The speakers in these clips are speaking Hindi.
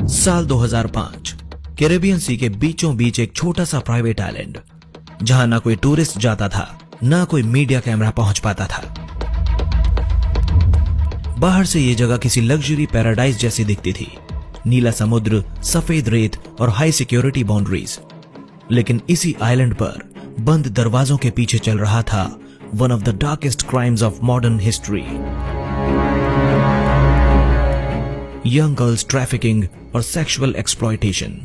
साल 2005 कैरेबियन सी के बीचों बीच एक छोटा सा प्राइवेट आइलैंड, जहां ना कोई टूरिस्ट जाता था, ना कोई मीडिया कैमरा पहुंच पाता था। बाहर से ये जगह किसी लग्जरी पैराडाइज जैसी दिखती थी, नीला समुद्र, सफेद रेत और हाई सिक्योरिटी बाउंड्रीज। लेकिन इसी आइलैंड पर बंद दरवाजों के पीछे चल रहा था one of the darkest crimes of modern history. Young girls trafficking और सेक्सुअल एक्सप्लॉयटेशन।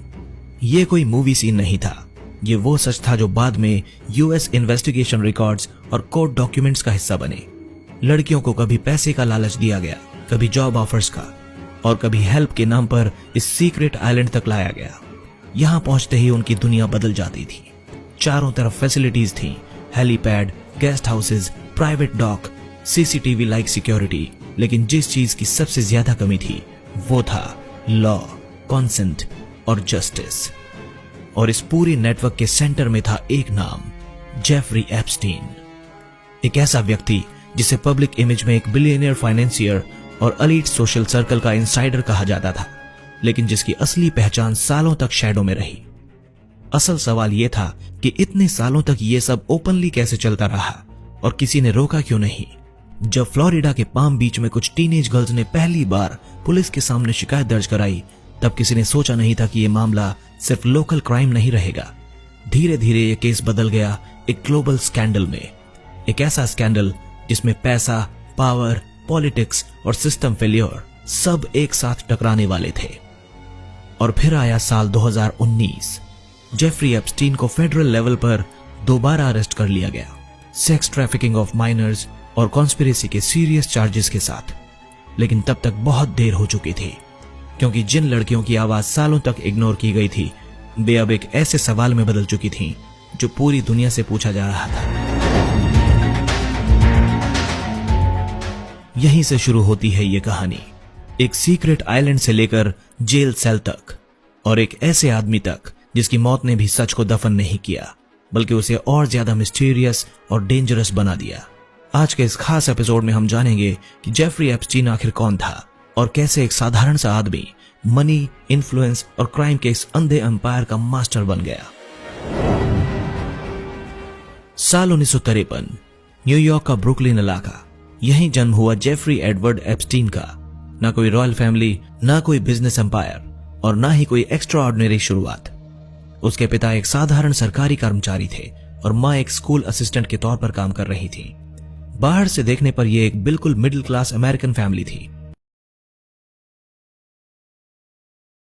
ये कोई मूवी सीन नहीं था, ये वो सच था जो बाद में यूएस इन्वेस्टिगेशन रिकॉर्ड्स और कोर्ट डॉक्यूमेंट्स का हिस्सा बने। लड़कियों को कभी पैसे का लालच दिया गया, कभी जॉब ऑफर्स का, और कभी हेल्प के नाम पर इस सीक्रेट आइलैंड तक लाया गया। यहां पहुंचते ही उनकी दुनिया बदल जाती थी। चारों तरफ फैसिलिटीज थी, helipad, guest houses, private dock, CCTV like security. लेकिन जिस चीज की सबसे ज्यादा कमी थी वो था लॉ, कॉन्सेंट और जस्टिस। और इस पूरी नेटवर्क के सेंटर में था एक नाम, जेफरी एप्स्टीन। एक ऐसा व्यक्ति जिसे पब्लिक इमेज में एक बिलियनियर फाइनेंसियर और एलीट सोशल सर्कल का इनसाइडर कहा जाता था, लेकिन जिसकी असली पहचान सालों तक शैडो में रही। असल सवाल यह था कि इतने सालों तक यह सब ओपनली कैसे चलता रहा और किसी ने रोका क्यों नहीं। जब फ्लोरिडा के पाम बीच में कुछ टीनेज गर्ल्स ने पहली बार पुलिस के सामने शिकायत दर्ज कराई, तब किसी ने सोचा नहीं था कि यह मामला सिर्फ लोकल क्राइम नहीं रहेगा। धीरे धीरे यह केस बदल गया एक ग्लोबल स्कैंडल में, एक ऐसा स्कैंडल जिसमें पैसा, पावर, पॉलिटिक्स और सिस्टम फेलियर सब एक साथ टकराने वाले थे। और फिर आया साल 2019। जेफरी एप्स्टीन को फेडरल लेवल पर दोबारा अरेस्ट कर लिया गया, सेक्स ट्रैफिकिंग ऑफ माइनर्स और कॉन्स्पिरेसी के सीरियस चार्जेस के साथ। लेकिन तब तक बहुत देर हो चुकी थी, क्योंकि जिन लड़कियों की आवाज सालों तक इग्नोर की गई थी, वे अब एक ऐसे सवाल में बदल चुकी थीं जो पूरी दुनिया से पूछा जा रहा था। यहीं से शुरू होती है ये कहानी, एक सीक्रेट आइलैंड से लेकर जेल सेल तक, और एक ऐसे आदमी तक जिसकी मौत ने भी सच को दफन नहीं किया, बल्कि उसे और ज्यादा मिस्टीरियस और डेंजरस बना दिया। आज के इस खास एपिसोड में हम जानेंगे कि जेफरी एप्स्टीन आखिर कौन था और कैसे एक साधारण सा आदमी मनी, इन्फ्लुएंस और क्राइम के इस अंधे एम्पायर का मास्टर बन गया। साल 1953, न्यूयॉर्क का ब्रुकलिन इलाका, यहीं जन्म हुआ जेफरी एडवर्ड एप्स्टीन का। ना कोई रॉयल फैमिली, ना कोई बिजनेस एम्पायर और ना ही कोई एक्स्ट्रा ऑर्डिनरी शुरुआत। उसके पिता एक साधारण सरकारी कर्मचारी थे और मां एक स्कूल असिस्टेंट के तौर पर काम कर रही थी। बाहर से देखने पर यह एक बिल्कुल मिडिल क्लास अमेरिकन फैमिली थी,